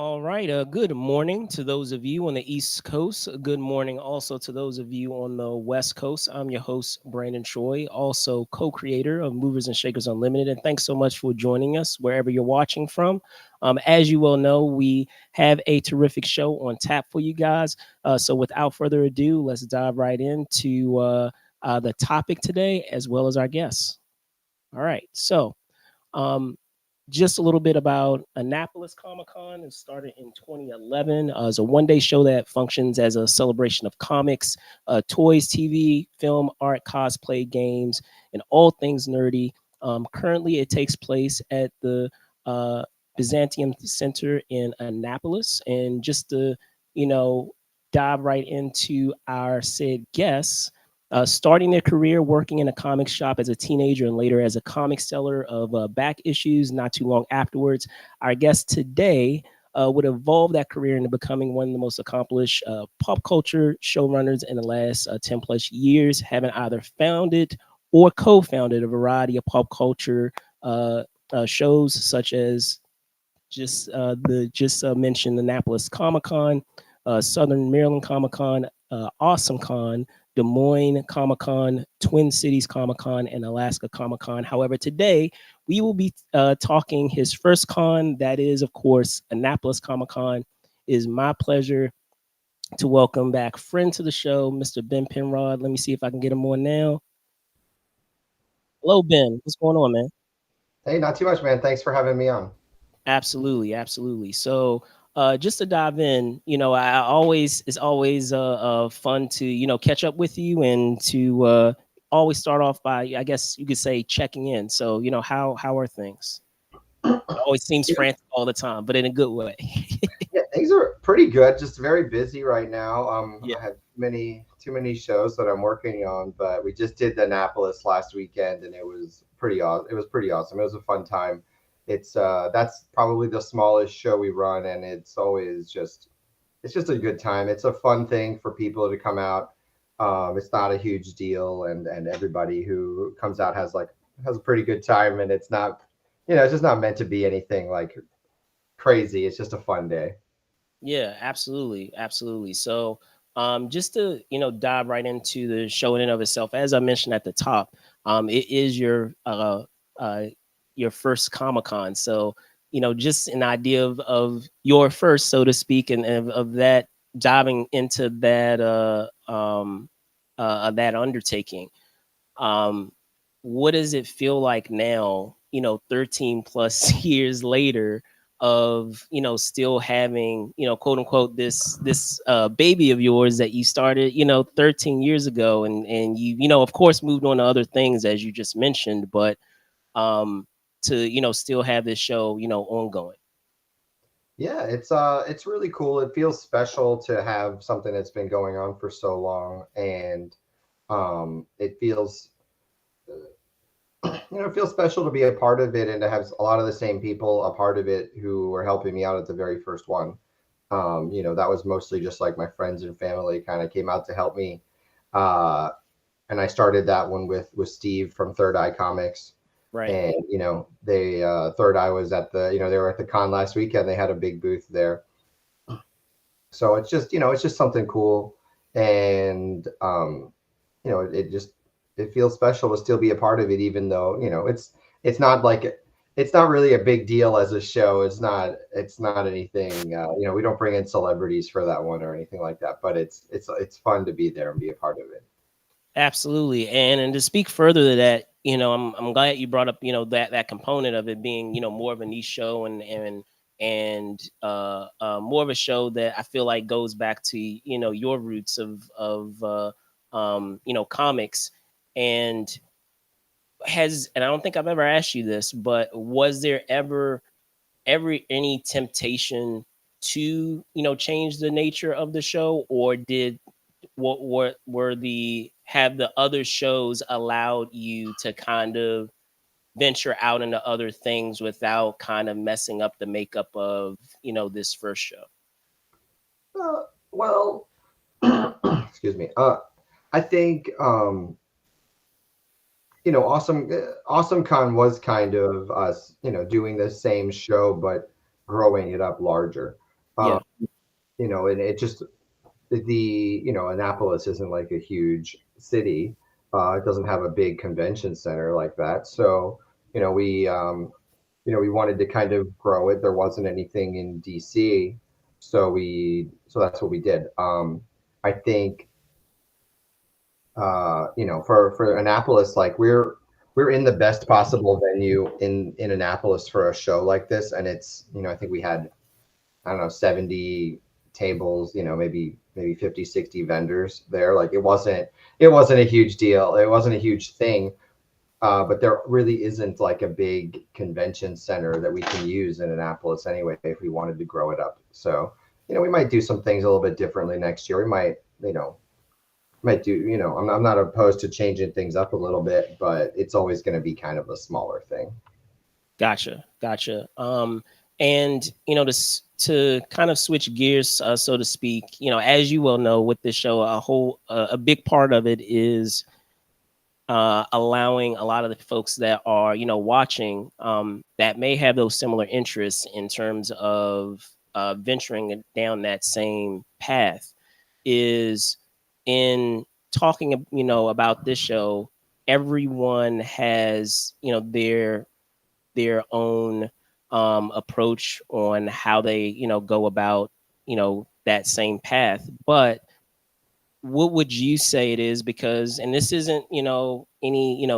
All right. Good morning to those of you on the East Coast. Good morning also to those of you on the West Coast. I'm your host, Brandon Troy, also co creator of Movers and Shakers Unlimited. And thanks so much for joining us wherever you're watching from. As you well know, we have a terrific show on tap for you guys. So without further ado, let's dive right into the topic today as well as our guests. All right. Um, just a little bit about Annapolis Comic Con. It started in 2011. It's a one-day show that functions as a celebration of comics, toys, TV, film, art, cosplay, games, and all things nerdy. Currently, it takes place at the uh, Byzantium Center in Annapolis. And just to, you know, dive right into our said guests, starting their career working in a comic shop as a teenager and later as a comic seller of back issues not too long afterwards. Our guest today would evolve that career into becoming one of the most accomplished pop culture showrunners in the last 10 plus years, having either founded or co founded a variety of pop culture shows such as just mentioned Annapolis Comic Con, Southern Maryland Comic Con, Awesome Con, Des Moines Comic Con, Twin Cities Comic Con, and Alaska Comic Con. However, today we will be talking his first con. That is, of course, Annapolis Comic Con. It is my pleasure to welcome back friend to the show, Mr. Ben Penrod. Let me see if I can get him on now. Hello, Ben. What's going on, man? Hey, not too much, man. Thanks for having me on. Absolutely, absolutely. So, just to dive in, I always it's always fun to catch up with you and to always start off by, I guess you could say, checking in. So, how are things? It always seems Yeah, frantic all the time, but in a good way. yeah, things are pretty good. Just very busy right now. Yeah. I have too many shows that I'm working on, but we just did the Annapolis last weekend, and it was pretty awesome. It was pretty awesome. It was a fun time. It's that's probably the smallest show we run, and it's just a good time. It's a fun thing for people to come out. It's not a huge deal, and everybody who comes out has a pretty good time, and it's not, it's just not meant to be anything like crazy. It's just a fun day. Yeah, absolutely, absolutely. So, just to dive right into the show in and of itself, as I mentioned at the top, it is uh your first Comic Con. So, just an idea of your first, so to speak, and of that diving into that undertaking. Um, what does it feel like now, 13 plus years later of, still having, quote unquote, this baby of yours that you started, 13 years ago and you of course moved on to other things as you just mentioned, but um to, still have this show, ongoing. Yeah, it's really cool. It feels special to have something that's been going on for so long, and it feels it feels special to be a part of it and to have a lot of the same people a part of it who were helping me out at the very first one. That was mostly just like my friends and family kind of came out to help me. Uh, and I started that one with Steve from Third Eye Comics. Right. And they Third Eye was at the they were at the con last weekend. They had a big booth there, so it's just something cool, and it just it feels special to still be a part of it, even though it's not like it's not really a big deal as a show. It's not anything. We don't bring in celebrities for that one or anything like that, but it's fun to be there and be a part of it. Absolutely. And to speak further to that, I'm glad you brought up, that component of it being, more of a niche show and more of a show that I feel like goes back to, your roots of comics. And and I don't think I've ever asked you this, but was there ever any temptation to, change the nature of the show, or did what were the have the other shows allowed you to kind of venture out into other things without kind of messing up the makeup of this first show? Well, excuse me. I think Awesome Con was kind of us, doing the same show but growing it up larger. and it just Annapolis isn't like a huge city. It doesn't have a big convention center like that. So, you know, we we wanted to kind of grow it. There wasn't anything in DC, so that's what we did. I think for Annapolis, like we're in the best possible venue in Annapolis for a show like this, and it's I think we had, I don't know, 70 tables, maybe 50, 60 vendors there. Like it wasn't a huge deal. It wasn't a huge thing. But there really isn't like a big convention center that we can use in Annapolis anyway if we wanted to grow it up. So, we might do some things a little bit differently next year. We might do, I'm not opposed to changing things up a little bit, but it's always going to be kind of a smaller thing. Gotcha. And to kind of switch gears, so to speak, as you well know, with this show, a big part of it is allowing a lot of the folks that are watching, that may have those similar interests in terms of venturing down that same path, is in talking about this show. Everyone has their own approach on how they go about that same path. But what would you say it is? Because, and this isn't any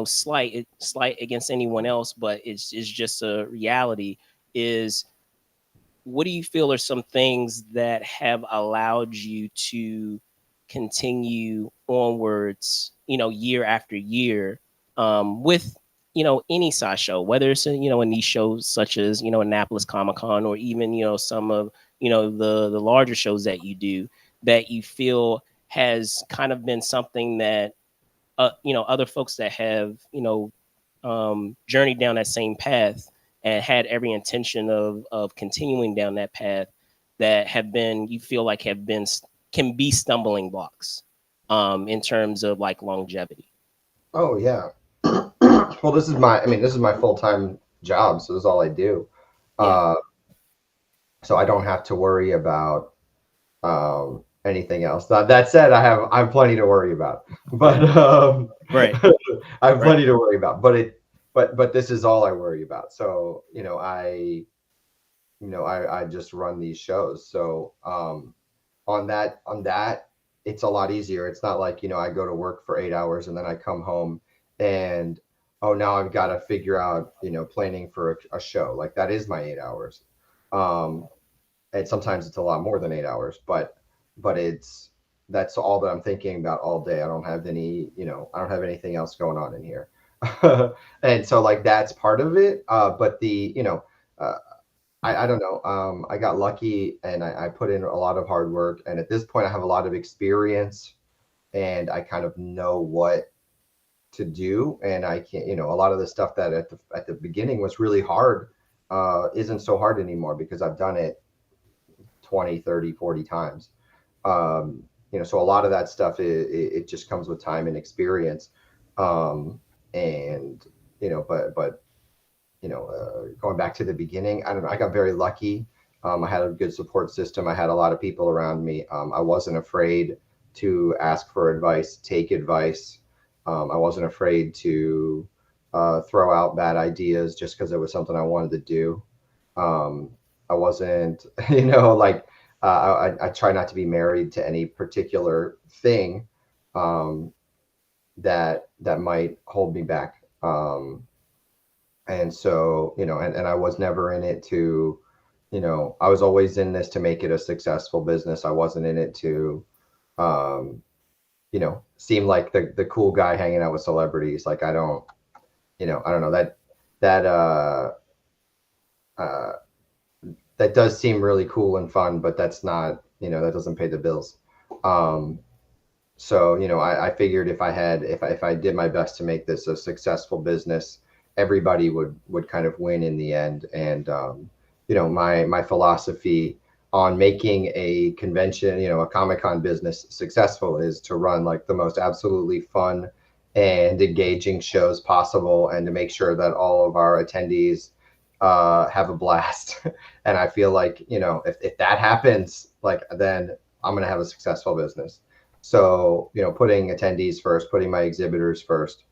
slight against anyone else, but it's just a reality, is what do you feel are some things that have allowed you to continue onwards, year after year, with any size show, whether it's a niche show such as Annapolis Comic Con, or even some of the larger shows that you do, that you feel has kind of been something that other folks that have journeyed down that same path and had every intention of continuing down that path, that have been, you feel like have been, can be stumbling blocks in terms of like longevity? Oh yeah. Well, this is my full-time job, so this is all I do. Yeah. Uh, so I don't have to worry about anything else. That said, I have plenty to worry about, but Right. I have Right. plenty to worry about. But this is all I worry about. So I just run these shows. So on that, it's a lot easier. It's not like I go to work for 8 hours and then I come home and oh, now I've got to figure out planning for a show. Like that is my 8 hours. Um, and sometimes it's a lot more than 8 hours, but that's all that I'm thinking about all day. I don't have anything else going on in here. And so like that's part of it. But uh, I don't know. I got lucky and I put in a lot of hard work. And at this point I have a lot of experience and I kind of know what to do. And I can't, a lot of the stuff that at the beginning was really hard, isn't so hard anymore because I've done it 20, 30, 40 times. So a lot of that stuff, it just comes with time and experience. And, but going back to the beginning, I don't know, I got very lucky. I had a good support system. I had a lot of people around me. I wasn't afraid to ask for advice, take advice. I wasn't afraid to throw out bad ideas just because it was something I wanted to do. Um, I wasn't, like I try not to be married to any particular thing um, that might hold me back. And so, and I was never in it to, I was always in this to make it a successful business. I wasn't in it to, um, seem like the cool guy hanging out with celebrities. Like I don't know that uh, that does seem really cool and fun, but that's not, that doesn't pay the bills. Um, so I figured if I did my best to make this a successful business, everybody would kind of win in the end. And my philosophy on making a convention, a Comic-Con business successful is to run like the most absolutely fun and engaging shows possible, and to make sure that all of our attendees have a blast. And I feel like, if that happens, like, then I'm going to have a successful business. So, putting attendees first, putting my exhibitors first,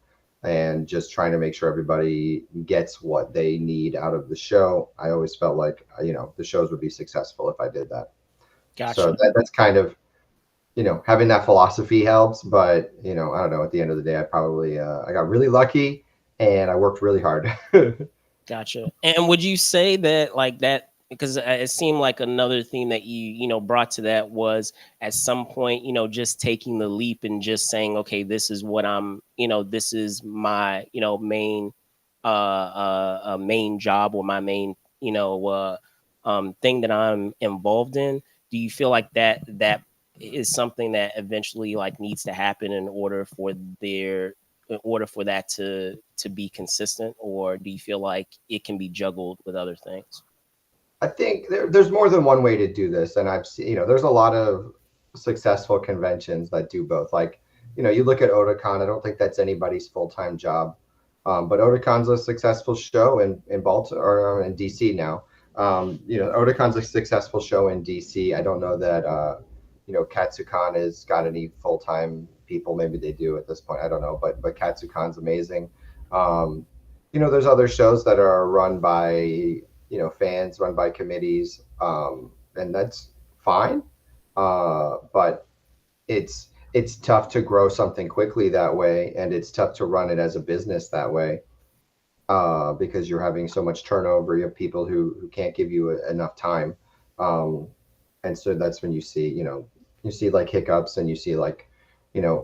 and just trying to make sure everybody gets what they need out of the show. I always felt like, the shows would be successful if I did that. So Gotcha. that's kind of, having that philosophy helps. But, I don't know, at the end of the day, I got really lucky and I worked really hard. Gotcha. And would you say that like that because it seemed like another thing that you brought to that was at some point just taking the leap and just saying okay this is what this is my main main job or my main thing that I'm involved in. Do you feel like that is something that eventually like needs to happen there in order for that to be consistent, or do you feel like it can be juggled with other things? I think there's more than one way to do this, and I've seen, there's a lot of successful conventions that do both. Like, you look at Otakon. I don't think that's anybody's full time job, but Otakon's a successful show in Baltimore or in DC now. Otakon's a successful show in DC. I don't know that Katsucon has got any full time people. Maybe they do at this point. I don't know, but Katsucon's amazing. Um, there's other shows that are run by fans, run by committees, and that's fine. But it's tough to grow something quickly that way, and it's tough to run it as a business that way, because you're having so much turnover. You have people who can't give you enough time, um, and so that's when you see like hiccups, and you see like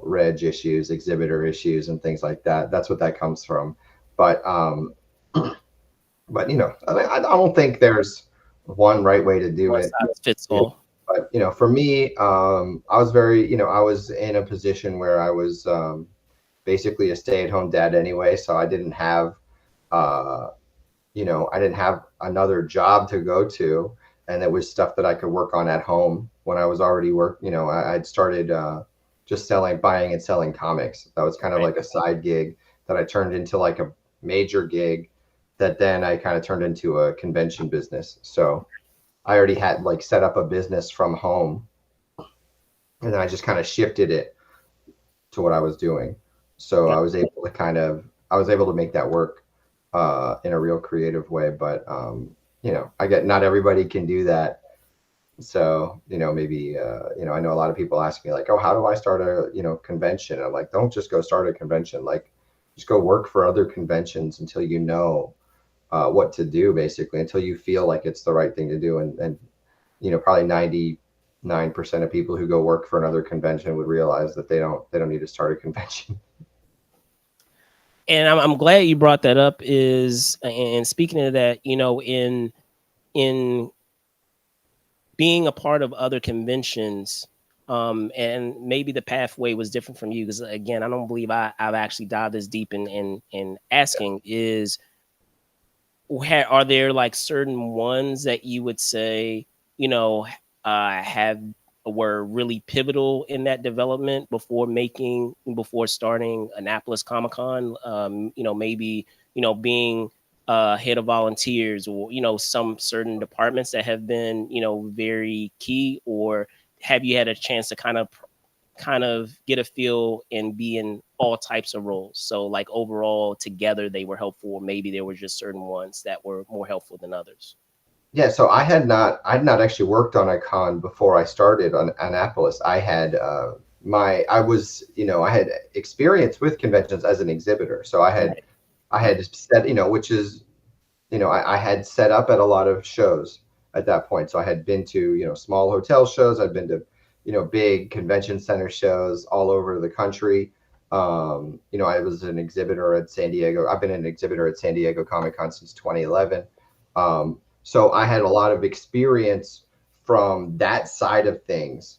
reg issues, exhibitor issues, and things like that. That's what that comes from. But I don't think there's one right way to do One it. size fits You know, all. but for me, I was in a position where I was basically a stay-at-home dad anyway, so uh, I didn't have another job to go to, and it was stuff that I could work on at home when I was already I'd started just buying and selling comics. That was kind of Right. like a side gig that I turned into like a major gig that then I kind of turned into a convention business. So I already had like set up a business from home, and then I just kind of shifted it to what I was doing. So I was able to make that work in a real creative way. But I get not everybody can do that. So maybe I know a lot of people ask me like, oh, how do I start a convention? I'm like, don't just go start a convention. Like, just go work for other conventions until you know what to do, basically, until you feel like it's the right thing to do. And probably 99% of people who go work for another convention would realize that they don't need to start a convention. And I'm glad you brought that up. Is and speaking of that, in being a part of other conventions, and maybe the pathway was different from you because again, I don't believe I've actually dived as deep in asking is are there like certain ones that you would say you know have were really pivotal in that development before starting Annapolis Comic Con? Maybe being head of volunteers or some certain departments that have been very key, or have you had a chance to kind of get a feel and be in all types of roles? So like overall together they were helpful, or maybe there were just certain ones that were more helpful than others. Yeah, so I had not actually worked on a con before I started on Annapolis. I had experience with conventions as an exhibitor. So Right. I had set, which is, I had set up at a lot of shows at that point. So I had been to, small hotel shows. I'd been to, big convention center shows all over the country. I was an exhibitor at San Diego. I've been an exhibitor at San Diego Comic Con since 2011. So I had a lot of experience from that side of things.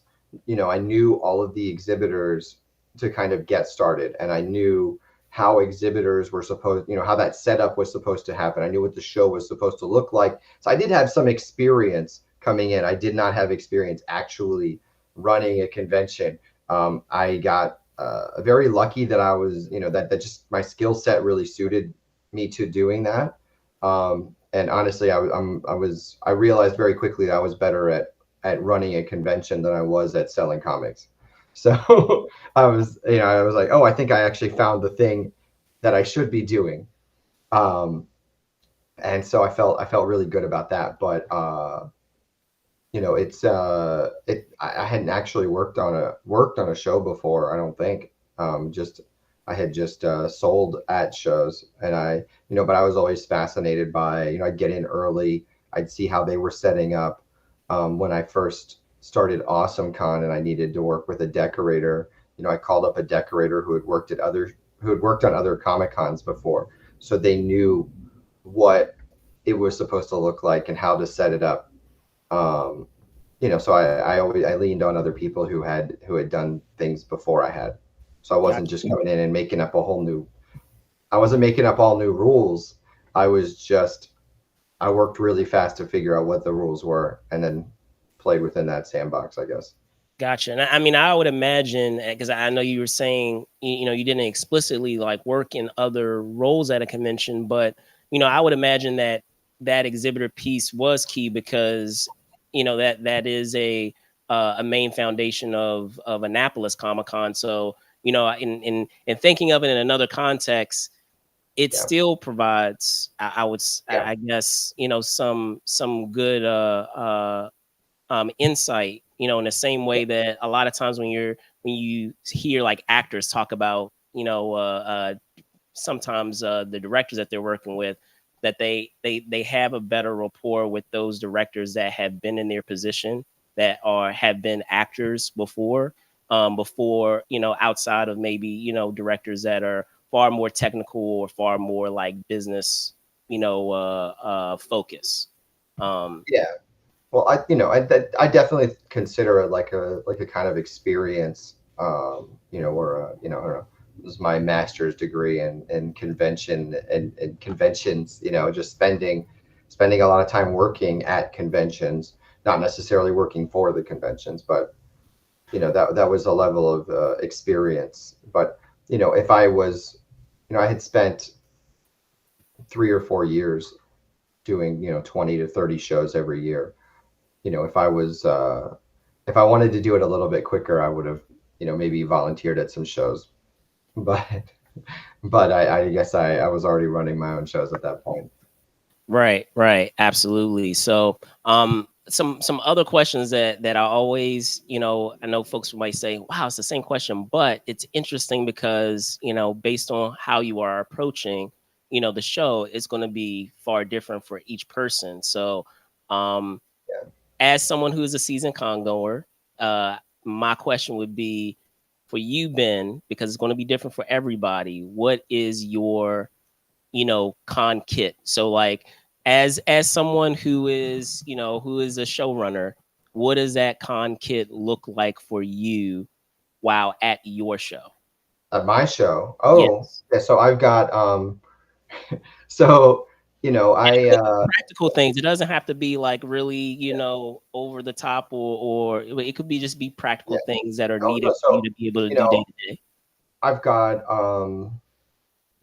I knew all of the exhibitors to kind of get started, and I knew how exhibitors were supposed, how that setup was supposed to happen. I knew what the show was supposed to look like. So I did have some experience coming in. I did not have experience actually running a convention. I got very lucky that I was, that just my skill set really suited me to doing that. And honestly, I realized very quickly that I was better at running a convention than I was at selling comics. So I was like, oh, I think I actually found the thing that I should be doing. Um, and so I felt really good about that. But I hadn't actually worked on a show before. I don't think. Just I had just sold at shows, and but I was always fascinated by, I'd get in early. I'd see how they were setting up. When I first started Awesome Con and I needed to work with a decorator, I called up a decorator who had worked on other Comic Cons before, so they knew what it was supposed to look like and how to set it up. um, so I leaned on other people who had done things before I had. So I wasn't Gotcha. just coming in and making up I wasn't making up all new rules. I was just I worked really fast to figure out what the rules were and then played within that sandbox, I guess. Gotcha. And I mean, I would imagine, because I know you were saying, you didn't explicitly like work in other roles at a convention, but I would imagine that that exhibitor piece was key because that is a main foundation of Annapolis Comic Con. So in thinking of it in another context, it Yeah. still provides, Yeah. I guess, some good insight, in the same way that a lot of times when you hear like actors talk about, sometimes the directors that they're working with, that they have a better rapport with those directors that have been in their position, that are have been actors before, outside of maybe directors that are far more technical or far more like business, focus. um Yeah. Well, I definitely consider it like a kind of experience. Where I don't know, this is my master's degree in convention and conventions. Just spending a lot of time working at conventions, not necessarily working for the conventions, but that was a level of experience. But if I was, I had spent 3 or 4 years doing 20 to 30 shows every year. If I wanted to do it a little bit quicker, I would have, maybe volunteered at some shows. But I guess I was already running my own shows at that point. Right, right, absolutely. So, some other questions that I always, I know folks might say, "Wow, it's the same question," but it's interesting because based on how you are approaching, the show, it's going to be far different for each person. So, um, Yeah. as someone who's a seasoned con goer, my question would be for you, Ben, because it's going to be different for everybody. What is your con kit? So like as someone who is a showrunner, what does that con kit look like for you while at your show? At my show, oh, Yes. yeah. So I've got so And it I could be practical things. It doesn't have to be like really, over the top, or it could be just be practical yeah. things that are Oh no. needed for you So to be able to you do know day to day. I've got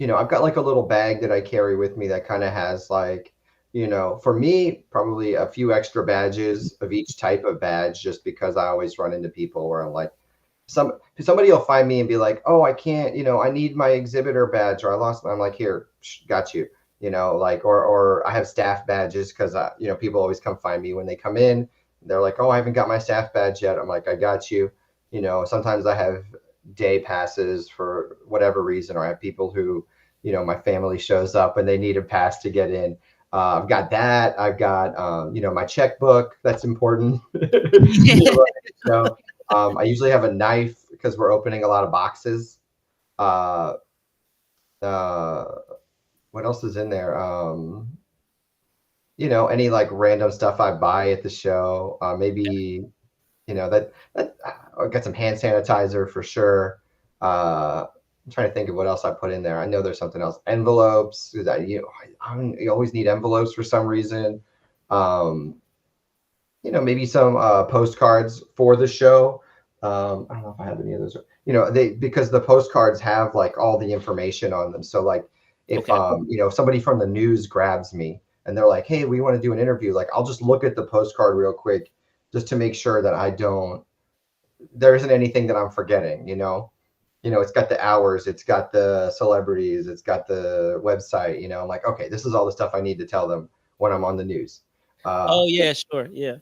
I've got like a little bag that I carry with me that kind of has like, for me, probably a few extra badges of each type of badge, just because I always run into people where I'm like, somebody will find me and be like, oh, I can't, I need my exhibitor badge or I lost my, I'm like, here, got you, like, or I have staff badges because, people always come find me when they come in. They're like, oh, I haven't got my staff badge yet. I'm like, I got you. Sometimes I have day passes for whatever reason, or I have people who, my family shows up and they need a pass to get in. I've got that. I've got, my checkbook. That's important. So I usually have a knife because we're opening a lot of boxes. Uh, uh, what else is in there? Any like random stuff I buy at the show. Maybe that I got some hand sanitizer for sure. I'm trying to think of what else I put in there. I know there's something else. Envelopes. You always need envelopes for some reason. Um, maybe some postcards for the show. I don't know if I have any of those. They because the postcards have like all the information on them. So like if Okay. if somebody from the news grabs me and they're like, hey, we want to do an interview, like I'll just look at the postcard real quick just to make sure that there isn't anything that I'm forgetting, it's got the hours, it's got the celebrities, it's got the website, I'm like, okay, this is all the stuff I need to tell them when I'm on the news. uh Oh yeah, sure, yeah.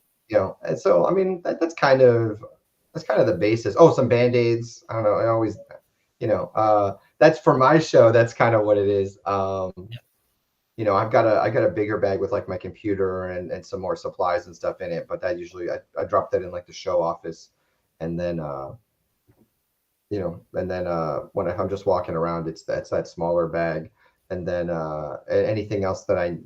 and so I mean that's kind of the basis. Oh, some band-aids, I don't know, I always, that's for my show, that's kind of what it is. I got a bigger bag with like my computer and some more supplies and stuff in it, but that usually I drop that in like the show office, and then when I'm just walking around, that's that smaller bag, and then anything else that any,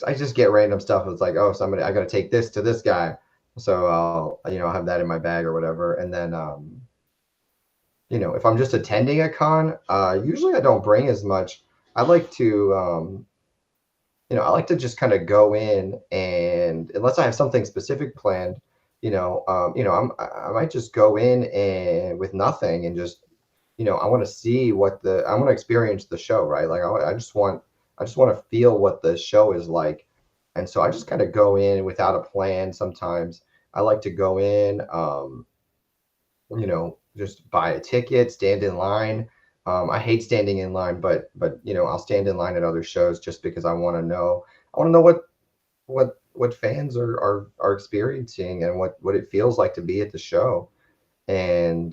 I just get random stuff. It's like, oh, somebody, I got to take this to this guy, so I'll have that in my bag or whatever, and then if I'm just attending a con, usually I don't bring as much. I like to just kind of go in, and unless I have something specific planned, I might just go in and with nothing, and just, I want to see I want to experience the show, right? Like I just want to feel what the show is like. And so I just kind of go in without a plan. Sometimes I like to go in, just buy a ticket, stand in line. I hate standing in line, but I'll stand in line at other shows just because I want to know. I want to know what fans are experiencing, and what it feels like to be at the show, and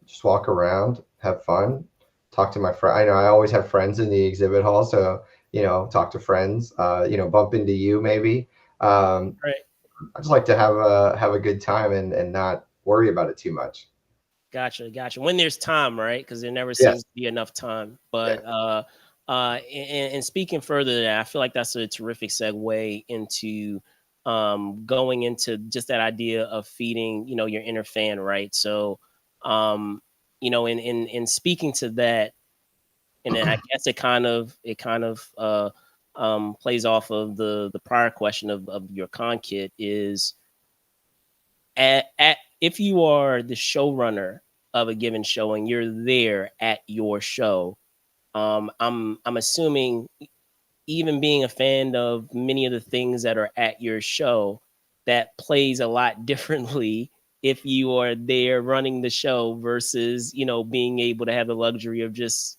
just walk around, have fun, talk to my friend. I know I always have friends in the exhibit hall, so talk to friends. Bump into you maybe. Um, Right. I just like to have a good time, and not worry about it too much. Gotcha, gotcha. When there's time, right? Because there never Yes. seems to be enough time. Yeah. But and speaking further to that, I feel like that's a terrific segue into going into just that idea of feeding, your inner fan, right? So, in speaking to that, and then I guess it kind of plays off of the prior question of your con kit is at if you are the showrunner of a given show and you're there at your show, I'm assuming even being a fan of many of the things that are at your show, that plays a lot differently if you are there running the show versus being able to have the luxury of just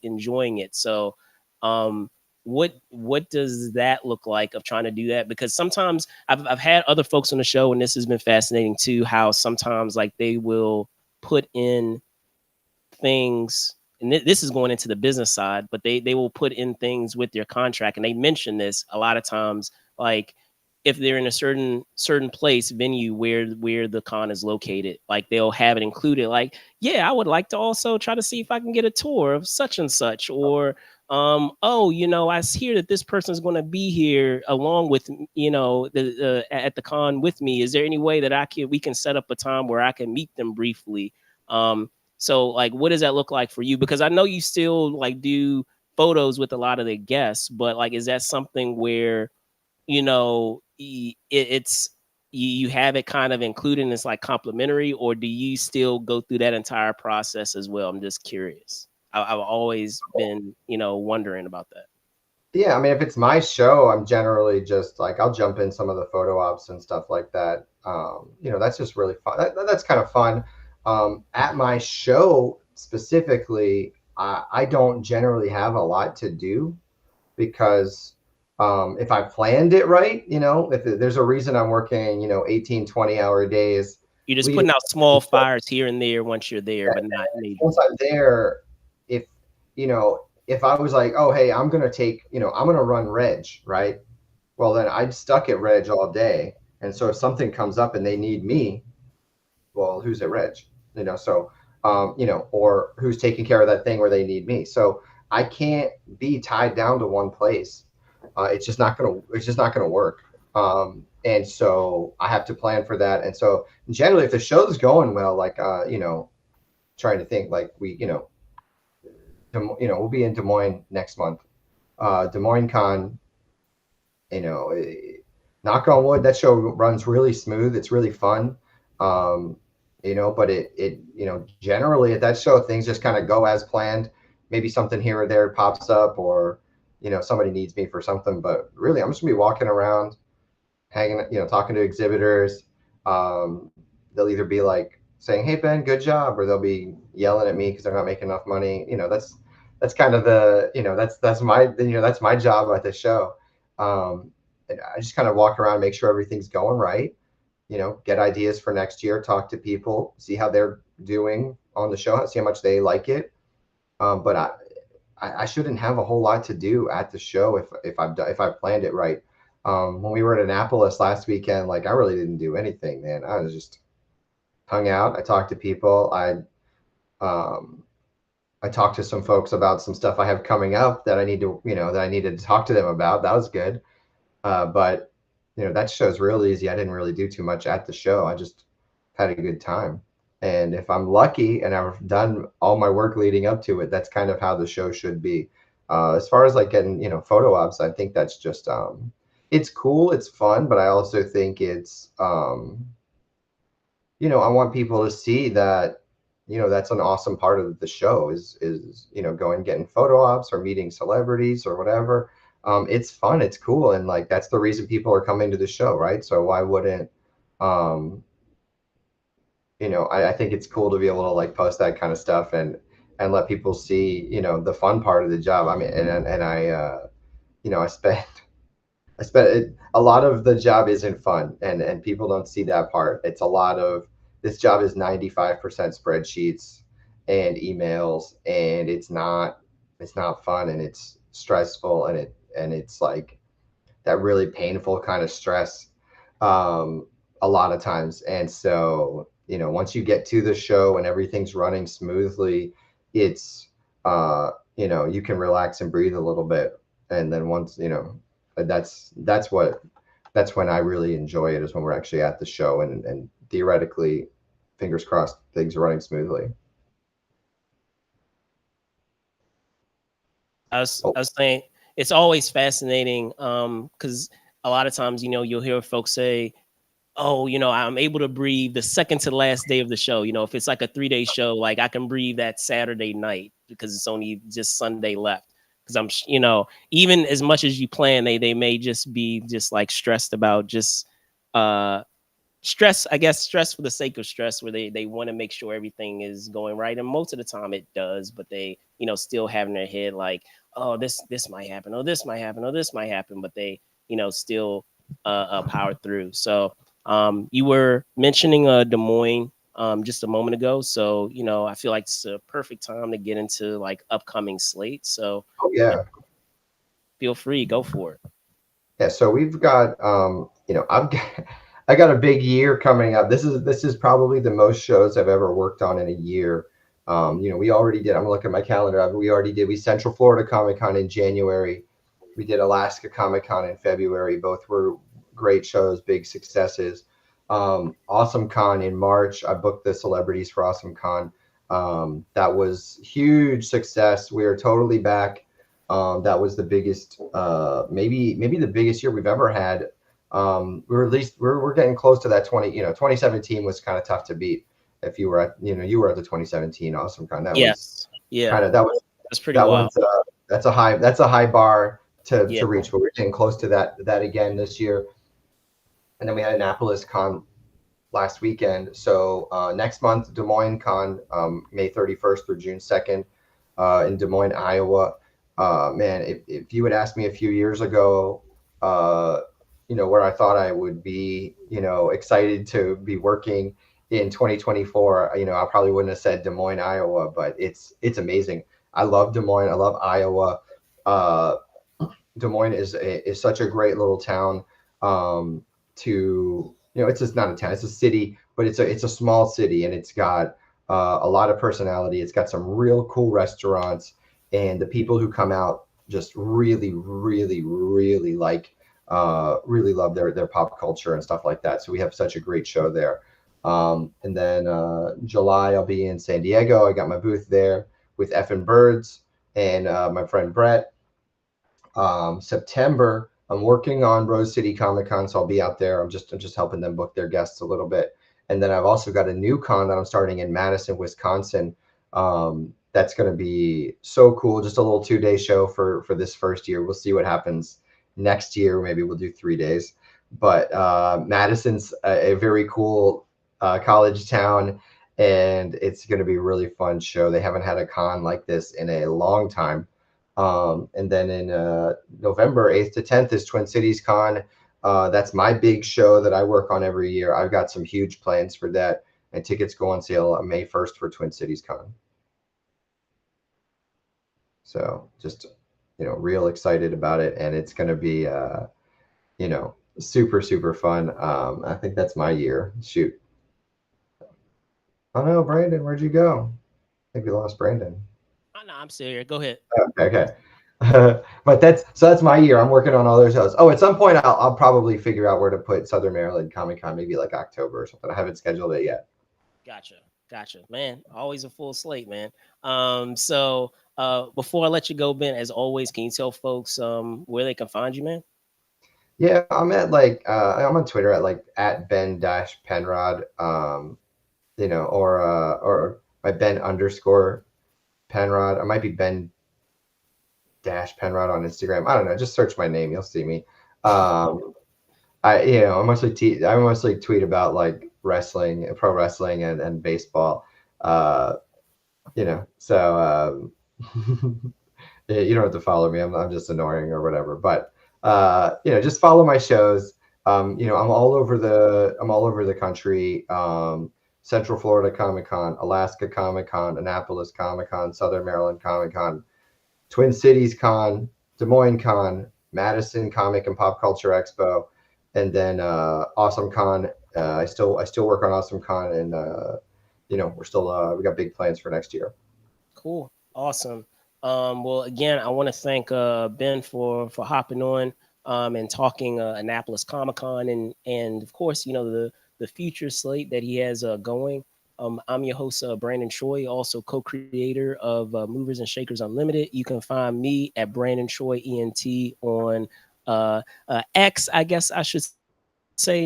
enjoying it. So, um, what does that look like of trying to do that? Because sometimes I've had other folks on the show, and this has been fascinating too. How sometimes like they will put in things, and this is going into the business side, but they will put in things with their contract, and they mention this a lot of times, like if they're in a certain place venue where the con is located, like they'll have it included, like, yeah, I would like to also try to see if I can get a tour of such and such, or oh, I hear that this person is going to be here along with the at the con with me. Is there any way that we can set up a time where I can meet them briefly? So like, what does that look like for you? Because I know you still like do photos with a lot of the guests, but like, is that something where, it's you have it kind of included and it's like complimentary, or do you still go through that entire process as well? I'm just curious. I've always been, wondering about that. Yeah, I mean, if it's my show, I'm generally just like, I'll jump in some of the photo ops and stuff like that. That's just really fun. That's kind of fun. At my show specifically, I don't generally have a lot to do, because if I planned it right, if there's a reason I'm working, 18, 20-hour days You're just leading putting out up small to show. fires here and there once you're there, but not Once major. I'm there, if if I was like, oh hey, I'm gonna run Reg, right? Well, then I'd stuck at Reg all day, and so if something comes up and they need me, well, who's at Reg? So or who's taking care of that thing where they need me. So I can't be tied down to one place. It's just not gonna work. And so I have to plan for that. And so generally, if the show's going well, like trying to think, like we'll be in Des Moines next month. Des Moines Con, you know, eh, knock on wood, that show runs really smooth. It's really fun. Um, but generally at that show, things just kind of go as planned. Maybe something here or there pops up, or, somebody needs me for something, but really I'm just gonna be walking around, hanging, talking to exhibitors. They'll either be like saying, "Hey Ben, good job," or they'll be yelling at me because they're not making enough money. That's kind of the that's my job at the show. And I just kind of walk around, make sure everything's going right. Get ideas for next year, talk to people, see how they're doing on the show, see how much they like it. But I shouldn't have a whole lot to do at the show if I've planned it right. When we were at Annapolis last weekend, like I really didn't do anything, man. I was just hung out. I talked to people. Um, I talked to some folks about some stuff I have coming up that I needed to talk to them about. That was good. But that show's real easy. I didn't really do too much at the show. I just had a good time. And if I'm lucky and I've done all my work leading up to it, that's kind of how the show should be. As far as like getting, photo ops, I think that's just it's cool, it's fun, but I also think it's I want people to see that, that's an awesome part of the show is going getting photo ops or meeting celebrities or whatever. It's fun, it's cool, and like that's the reason people are coming to the show, right? So why wouldn't um I think it's cool to be able to like post that kind of stuff and let people see, the fun part of the job. I mean, and I spent a lot of the job isn't fun, and people don't see that part. It's a lot of this job is 95% spreadsheets and emails, and it's not fun, and it's stressful, and it's like that really painful kind of stress um, a lot of times. And so, once you get to the show and everything's running smoothly, it's, you can relax and breathe a little bit. And then once, that's when I really enjoy it, is when we're actually at the show and theoretically, fingers crossed, things are running smoothly. I Oh, was saying it's always fascinating because a lot of times, you'll hear folks say, "Oh, I'm able to breathe the second to the last day of the show." If it's like a 3-day show, like I can breathe that Saturday night because it's only just Sunday left. Because even as much as you plan, they may just be just like stressed about just uh stress, I guess, stress for the sake of stress, where they want to make sure everything is going right, and most of the time it does, but they still have in their head like, oh, this might happen, or this might happen, or this might happen, but they still power through. So you were mentioning Des Moines just a moment ago, so I feel like it's a perfect time to get into like upcoming slates. So oh yeah. feel free, go for it. Yeah, so we've got I got a big year coming up. This is probably the most shows I've ever worked on in a year. We already did. I'm looking at my calendar. We Central Florida Comic Con in January. We did Alaska Comic Con in February. Both were great shows, big successes. Awesome Con in March. I booked the celebrities for Awesome Con. That was huge success. We are totally back. That was the biggest, maybe the biggest year we've ever had. We're at least we're getting close to that 2017 was kind of tough to beat. If you were at the 2017 Awesome Con, that was Yes, yeah, kind of that was that's pretty that wild. one's that's a high bar to Yeah, reach, but we're getting close to that again this year. And then we had Annapolis Con last weekend. So next month, Des Moines Con, May 31st through June 2nd, in Des Moines, Iowa. Man, if you had asked me a few years ago, uh, where I thought I would be, excited to be working in 2024, I probably wouldn't have said Des Moines, Iowa, but it's amazing. I love Des Moines. I love Iowa. Uh, Des Moines is such a great little town. To it's just not a town; it's a city, but it's a small city, and it's got a lot of personality. It's got some real cool restaurants, and the people who come out just really, really, really love their pop culture and stuff like that. So we have such a great show there. And then July, I'll be in San Diego. I got my booth there with Effin' Birds and my friend Brett. September, I'm working on Rose City Comic Con, so I'll be out there. I'm just helping them book their guests a little bit. And then I've also got a new con that I'm starting in Madison, Wisconsin, That's going to be so cool. Just a little 2 day show for this first year. We'll see what happens next year. Maybe we'll do 3 days. But Madison's a very cool college town, and it's going to be a really fun show. They haven't had a con like this in a long time. And then in November 8th to 10th is Twin Cities Con. That's my big show that I work on every year. I've got some huge plans for that, and tickets go on sale on May 1st for Twin Cities Con. So just, real excited about it, and it's going to be, super, super fun. I think that's my year. Shoot. Oh no, Brandon, where'd you go? I think we lost Brandon. Oh, no, I'm still here. Go ahead. Okay. But that's my year. I'm working on all those shows. Oh, at some point I'll probably figure out where to put Southern Maryland Comic Con, maybe like October or something. I haven't scheduled it yet. Gotcha, man. Always a full slate, man. So before I let you go, Ben, as always, can you tell folks where they can find you, man? Yeah, I'm at like I'm on Twitter at like at Ben Penrod, or my Ben underscore Penrod. I might be Ben Penrod on Instagram. I don't know. Just search my name, you'll see me. I mostly tweet about like wrestling, pro wrestling, and baseball. Uh, so yeah, you don't have to follow me. I'm just annoying or whatever. But just follow my shows. I'm all over the country. Central Florida Comic Con, Alaska Comic Con, Annapolis Comic Con, Southern Maryland Comic Con, Twin Cities Con, Des Moines Con, Madison Comic and Pop Culture Expo, and then Awesome Con. I still work on Awesome Con, and we're still we got big plans for next year. Cool. Awesome. Well, again, I want to thank Ben for hopping on and talking Annapolis Comic Con and of course, the future slate that he has going. I'm your host, Brandon Choi, also co-creator of Movers and Shakers Unlimited. You can find me at Brandon Choi ENT on X, I guess I should say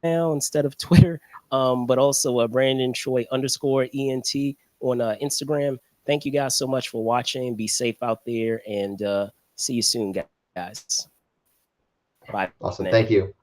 now instead of Twitter, but also Brandon Choi _ ENT on Instagram. Thank you guys so much for watching. Be safe out there and see you soon, guys. Bye now. Awesome. Thank you.